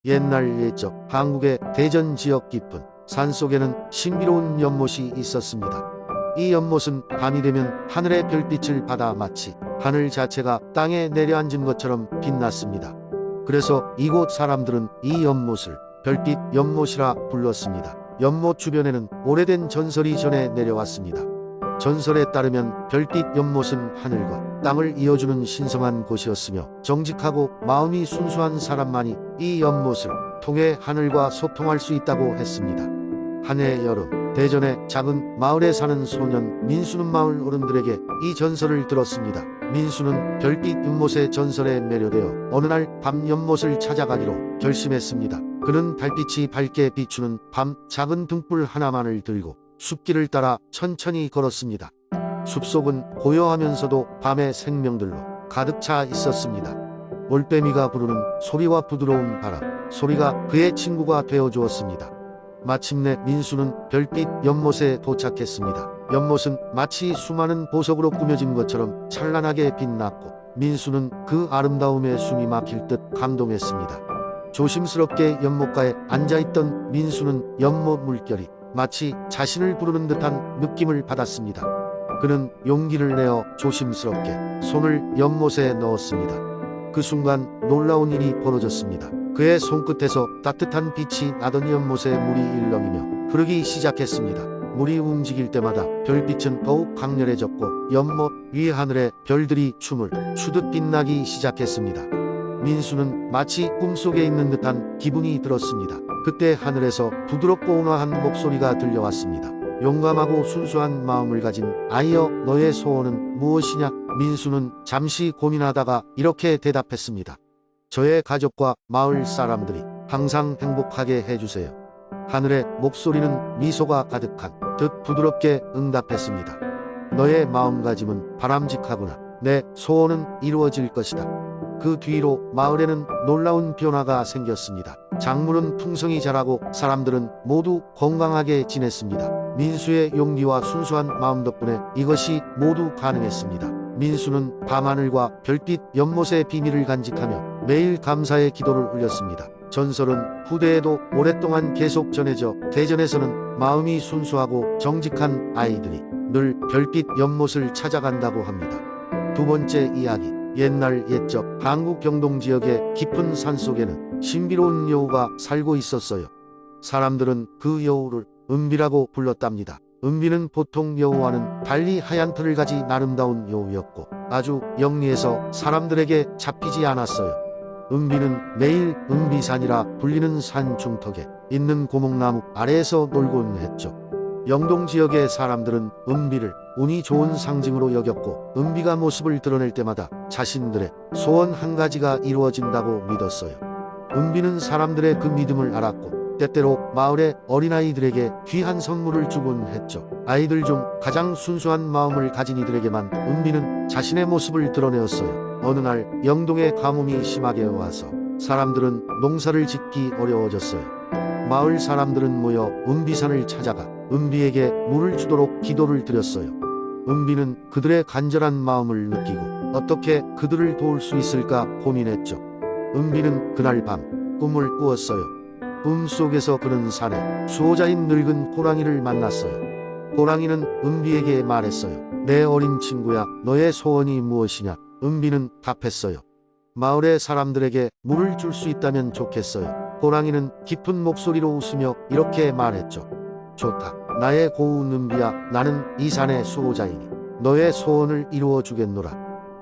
옛날 옛적 한국의 대전 지역 깊은 산속에는 신비로운 연못이 있었습니다. 이 연못은 밤이 되면 하늘의 별빛을 받아 마치 하늘 자체가 땅에 내려앉은 것처럼 빛났습니다. 그래서 이곳 사람들은 이 연못을 별빛 연못이라 불렀습니다. 연못 주변에는 오래된 전설이 전해 내려왔습니다. 전설에 따르면 별빛 연못은 하늘과 땅을 이어주는 신성한 곳이었으며 정직하고 마음이 순수한 사람만이 이 연못을 통해 하늘과 소통할 수 있다고 했습니다. 한 해 여름, 대전의 작은 마을에 사는 소년 민수는 마을 어른들에게 이 전설을 들었습니다. 민수는 별빛 연못의 전설에 매료되어 어느 날 밤 연못을 찾아가기로 결심했습니다. 그는 달빛이 밝게 비추는 밤 작은 등불 하나만을 들고 숲길을 따라 천천히 걸었습니다. 숲속은 고요하면서도 밤의 생명들로 가득 차 있었습니다. 올빼미가 부르는 소리와 부드러운 바람, 소리가 그의 친구가 되어 주었습니다. 마침내 민수는 별빛 연못에 도착했습니다. 연못은 마치 수많은 보석으로 꾸며진 것처럼 찬란하게 빛났고 민수는 그 아름다움에 숨이 막힐 듯 감동했습니다. 조심스럽게 연못가에 앉아있던 민수는 연못 물결이 마치 자신을 부르는 듯한 느낌을 받았습니다. 그는 용기를 내어 조심스럽게 손을 연못에 넣었습니다. 그 순간 놀라운 일이 벌어졌습니다. 그의 손끝에서 따뜻한 빛이 나던 연못에 물이 일렁이며 흐르기 시작했습니다. 물이 움직일 때마다 별빛은 더욱 강렬해졌고 연못 위 하늘에 별들이 춤을 추듯 빛나기 시작했습니다. 민수는 마치 꿈속에 있는 듯한 기분이 들었습니다. 그때 하늘에서 부드럽고 온화한 목소리가 들려왔습니다. 용감하고 순수한 마음을 가진 아이여, 너의 소원은 무엇이냐? 민수는 잠시 고민하다가 이렇게 대답했습니다. 저의 가족과 마을 사람들이 항상 행복하게 해주세요. 하늘의 목소리는 미소가 가득한 듯 부드럽게 응답했습니다. 너의 마음가짐은 바람직하구나. 내 소원은 이루어질 것이다. 그 뒤로 마을에는 놀라운 변화가 생겼습니다. 작물은 풍성히 자라고 사람들은 모두 건강하게 지냈습니다. 민수의 용기와 순수한 마음 덕분에 이것이 모두 가능했습니다. 민수는 밤하늘과 별빛 연못의 비밀을 간직하며 매일 감사의 기도를 올렸습니다. 전설은 후대에도 오랫동안 계속 전해져 대전에서는 마음이 순수하고 정직한 아이들이 늘 별빛 연못을 찾아간다고 합니다. 두 번째 이야기. 옛날 옛적 한국 경동 지역의 깊은 산속에는 신비로운 여우가 살고 있었어요. 사람들은 그 여우를 은비라고 불렀답니다. 은비는 보통 여우와는 달리 하얀 털을 가진 아름다운 여우였고 아주 영리해서 사람들에게 잡히지 않았어요. 은비는 매일 은비산이라 불리는 산 중턱에 있는 고목나무 아래에서 놀곤 했죠. 영동 지역의 사람들은 은비를 운이 좋은 상징으로 여겼고 은비가 모습을 드러낼 때마다 자신들의 소원 한 가지가 이루어진다고 믿었어요. 은비는 사람들의 그 믿음을 알았고 때때로 마을의 어린아이들에게 귀한 선물을 주곤 했죠. 아이들 중 가장 순수한 마음을 가진 이들에게만 은비는 자신의 모습을 드러내었어요. 어느 날 영동에 가뭄이 심하게 와서 사람들은 농사를 짓기 어려워졌어요. 마을 사람들은 모여 은비산을 찾아가 은비에게 물을 주도록 기도를 드렸어요. 은비는 그들의 간절한 마음을 느끼고 어떻게 그들을 도울 수 있을까 고민했죠. 은비는 그날 밤 꿈을 꾸었어요. 꿈 속에서 그는 산에 수호자인 늙은 호랑이를 만났어요. 호랑이는 은비에게 말했어요. 내 어린 친구야, 너의 소원이 무엇이냐? 은비는 답했어요. 마을의 사람들에게 물을 줄 수 있다면 좋겠어요. 호랑이는 깊은 목소리로 웃으며 이렇게 말했죠. 좋다. 나의 고운 은비야, 나는 이 산의 수호자이니 너의 소원을 이루어 주겠노라.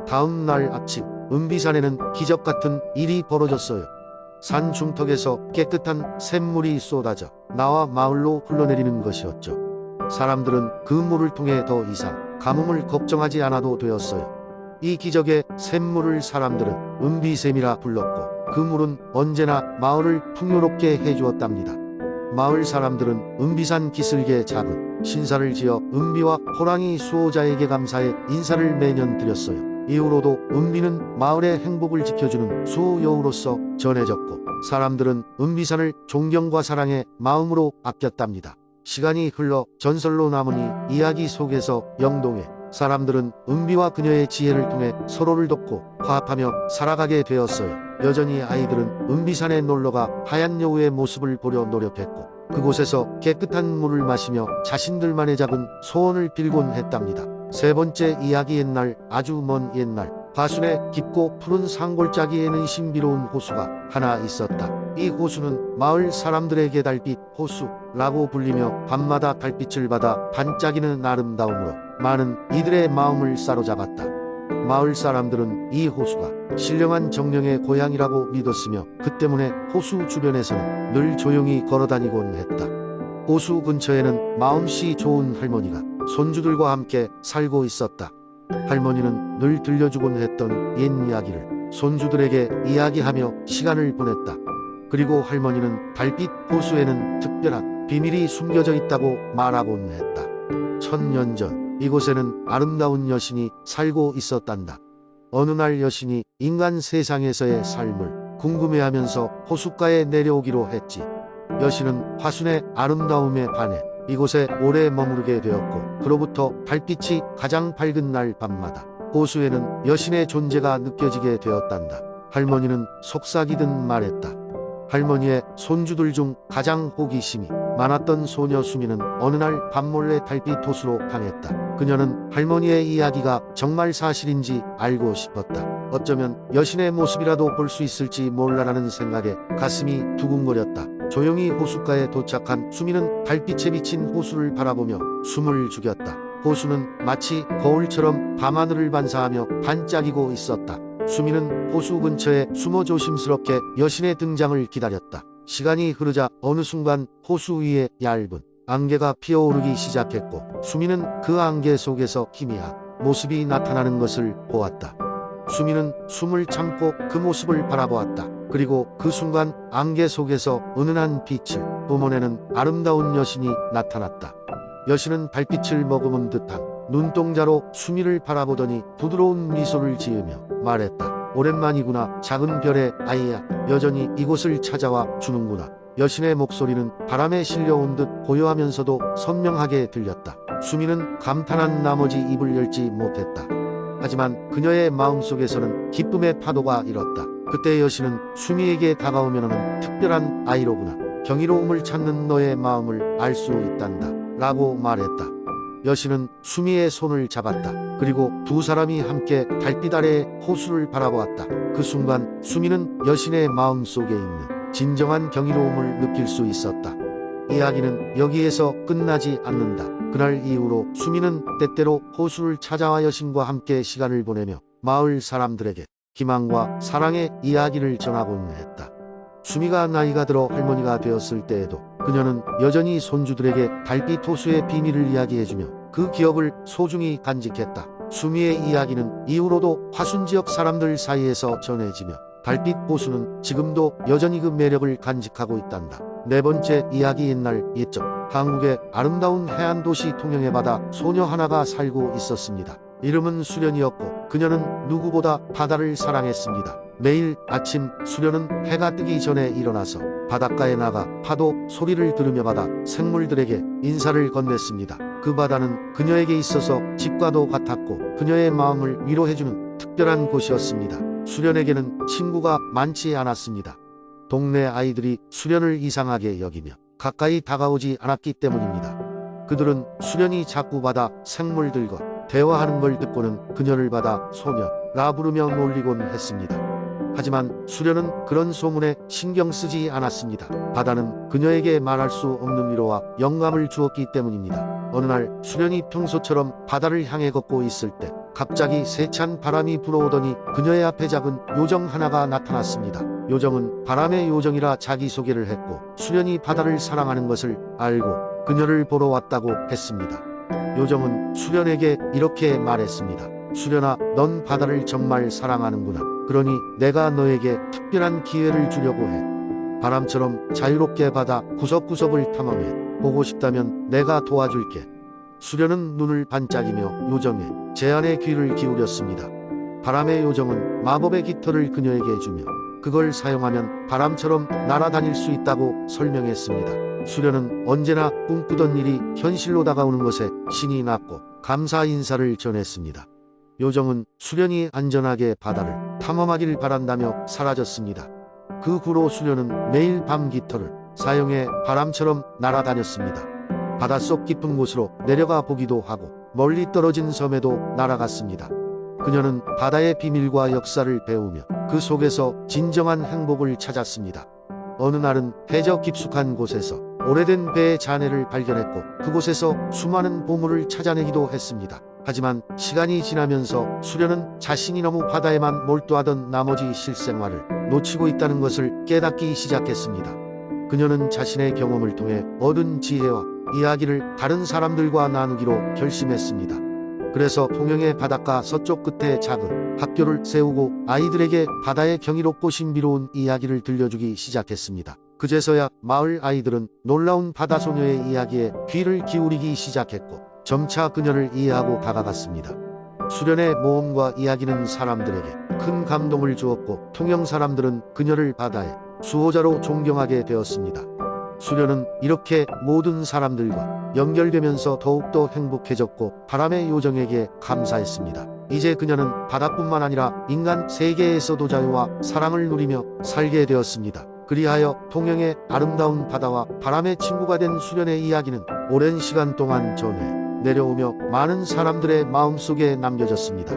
다음 날 아침 은비산에는 기적 같은 일이 벌어졌어요. 산 중턱에서 깨끗한 샘물이 쏟아져 나와 마을로 흘러내리는 것이었죠. 사람들은 그 물을 통해 더 이상 가뭄을 걱정하지 않아도 되었어요. 이 기적의 샘물을 사람들은 은비샘이라 불렀고 그 물은 언제나 마을을 풍요롭게 해주었답니다. 마을 사람들은 은비산 기슭에 작은 신사를 지어 은비와 호랑이 수호자에게 감사의 인사를 매년 드렸어요. 이후로도 은비는 마을의 행복을 지켜주는 수호여우로서 전해졌고 사람들은 은비산을 존경과 사랑의 마음으로 아꼈답니다. 시간이 흘러 전설로 남은 이 이야기 속에서 영동의 사람들은 은비와 그녀의 지혜를 통해 서로를 돕고 화합하며 살아가게 되었어요. 여전히 아이들은 은비산에 놀러가 하얀 여우의 모습을 보려 노력했고 그곳에서 깨끗한 물을 마시며 자신들만의 작은 소원을 빌곤 했답니다. 세 번째 이야기. 옛날, 아주 먼 옛날, 화순의 깊고 푸른 산골짜기에는 신비로운 호수가 하나 있었다. 이 호수는 마을 사람들에게 달빛 호수라고 불리며 밤마다 달빛을 받아 반짝이는 아름다움으로 많은 이들의 마음을 사로잡았다. 마을 사람들은 이 호수가 신령한 정령의 고향이라고 믿었으며 그 때문에 호수 주변에서는 늘 조용히 걸어다니곤 했다. 호수 근처에는 마음씨 좋은 할머니가 손주들과 함께 살고 있었다. 할머니는 늘 들려주곤 했던 옛 이야기를 손주들에게 이야기하며 시간을 보냈다. 그리고 할머니는 달빛 호수에는 특별한 비밀이 숨겨져 있다고 말하곤 했다. 1000년 전 이곳에는 아름다운 여신이 살고 있었단다. 어느 날 여신이 인간 세상에서의 삶을 궁금해하면서 호숫가에 내려오기로 했지. 여신은 화순의 아름다움에 반해 이곳에 오래 머무르게 되었고 그로부터 달빛이 가장 밝은 날 밤마다 호수에는 여신의 존재가 느껴지게 되었단다. 할머니는 속삭이듯 말했다. 할머니의 손주들 중 가장 호기심이 많았던 소녀 수미는 어느 날 밤몰래 달빛 호수로 향했다. 그녀는 할머니의 이야기가 정말 사실인지 알고 싶었다. 어쩌면 여신의 모습이라도 볼 수 있을지 몰라라는 생각에 가슴이 두근거렸다. 조용히 호숫가에 도착한 수미는 달빛에 비친 호수를 바라보며 숨을 죽였다. 호수는 마치 거울처럼 밤하늘을 반사하며 반짝이고 있었다. 수미는 호수 근처에 숨어 조심스럽게 여신의 등장을 기다렸다. 시간이 흐르자 어느 순간 호수 위에 얇은 안개가 피어오르기 시작했고 수미는 그 안개 속에서 희미한 모습이 나타나는 것을 보았다. 수미는 숨을 참고 그 모습을 바라보았다. 그리고 그 순간 안개 속에서 은은한 빛을 뿜어내는 아름다운 여신이 나타났다. 여신은 달빛을 머금은 듯한 눈동자로 수미를 바라보더니 부드러운 미소를 지으며 말했다. 오랜만이구나. 작은 별의 아이야. 여전히 이곳을 찾아와 주는구나. 여신의 목소리는 바람에 실려온 듯 고요하면서도 선명하게 들렸다. 수미는 감탄한 나머지 입을 열지 못했다. 하지만 그녀의 마음속에서는 기쁨의 파도가 일었다. 그때 여신은 수미에게 다가오면 하는 특별한 아이로구나. 경이로움을 찾는 너의 마음을 알 수 있단다. 라고 말했다. 여신은 수미의 손을 잡았다. 그리고 두 사람이 함께 달빛 아래의 호수를 바라보았다. 그 순간 수미는 여신의 마음 속에 있는 진정한 경이로움을 느낄 수 있었다. 이야기는 여기에서 끝나지 않는다. 그날 이후로 수미는 때때로 호수를 찾아와 여신과 함께 시간을 보내며 마을 사람들에게 희망과 사랑의 이야기를 전하곤 했다. 수미가 나이가 들어 할머니가 되었을 때에도 그녀는 여전히 손주들에게 달빛 호수의 비밀을 이야기해주며 그 기억을 소중히 간직했다. 수미의 이야기는 이후로도 화순 지역 사람들 사이에서 전해지며 달빛 호수는 지금도 여전히 그 매력을 간직하고 있단다. 네 번째 이야기. 옛날 옛적 한국의 아름다운 해안 도시 통영의 바다 소녀 하나가 살고 있었습니다. 이름은 수련이었고 그녀는 누구보다 바다를 사랑했습니다. 매일 아침 수련은 해가 뜨기 전에 일어나서 바닷가에 나가 파도 소리를 들으며 바다 생물들에게 인사를 건넸습니다. 그 바다는 그녀에게 있어서 집과도 같았고 그녀의 마음을 위로해주는 특별한 곳이었습니다. 수련에게는 친구가 많지 않았습니다. 동네 아이들이 수련을 이상하게 여기며 가까이 다가오지 않았기 때문입니다. 그들은 수련이 자꾸 바다 생물들과 대화하는 걸 듣고는 그녀를 바다 소녀라 부르며 놀리곤 했습니다. 하지만 수련은 그런 소문에 신경 쓰지 않았습니다. 바다는 그녀에게 말할 수 없는 위로와 영감을 주었기 때문입니다. 어느 날 수련이 평소처럼 바다를 향해 걷고 있을 때 갑자기 세찬 바람이 불어오더니 그녀의 앞에 작은 요정 하나가 나타났습니다. 요정은 바람의 요정이라 자기소개를 했고 수련이 바다를 사랑하는 것을 알고 그녀를 보러 왔다고 했습니다. 요정은 수련에게 이렇게 말했습니다. 수련아, 넌 바다를 정말 사랑하는구나. 그러니 내가 너에게 특별한 기회를 주려고 해. 바람처럼 자유롭게 바다 구석구석을 탐험해 보고 싶다면 내가 도와줄게. 수련은 눈을 반짝이며 요정의 제안에 귀를 기울였습니다. 바람의 요정은 마법의 깃털을 그녀에게 주며 그걸 사용하면 바람처럼 날아다닐 수 있다고 설명했습니다. 수련은 언제나 꿈꾸던 일이 현실로 다가오는 것에 신이 났고 감사 인사를 전했습니다. 요정은 수련이 안전하게 바다를 탐험하길 바란다며 사라졌습니다. 그 후로 수련은 매일 밤 깃털을 사용해 바람처럼 날아다녔습니다. 바닷속 깊은 곳으로 내려가 보기도 하고 멀리 떨어진 섬에도 날아갔습니다. 그녀는 바다의 비밀과 역사를 배우며 그 속에서 진정한 행복을 찾았습니다. 어느 날은 해저 깊숙한 곳에서 오래된 배의 잔해를 발견했고 그곳에서 수많은 보물을 찾아내기도 했습니다. 하지만 시간이 지나면서 수련은 자신이 너무 바다에만 몰두하던 나머지 실생활을 놓치고 있다는 것을 깨닫기 시작했습니다. 그녀는 자신의 경험을 통해 얻은 지혜와 이야기를 다른 사람들과 나누기로 결심했습니다. 그래서 통영의 바닷가 서쪽 끝에 작은 학교를 세우고 아이들에게 바다의 경이롭고 신비로운 이야기를 들려주기 시작했습니다. 그제서야 마을 아이들은 놀라운 바다소녀의 이야기에 귀를 기울이기 시작했고 점차 그녀를 이해하고 다가갔습니다. 수련의 모험과 이야기는 사람들에게 큰 감동을 주었고 통영 사람들은 그녀를 바다의 수호자로 존경하게 되었습니다. 수련은 이렇게 모든 사람들과 연결되면서 더욱더 행복해졌고 바람의 요정에게 감사했습니다. 이제 그녀는 바다뿐만 아니라 인간 세계에서도 자유와 사랑을 누리며 살게 되었습니다. 그리하여 통영의 아름다운 바다와 바람의 친구가 된 수련의 이야기는 오랜 시간 동안 전해 내려오며 많은 사람들의 마음속에 남겨졌습니다.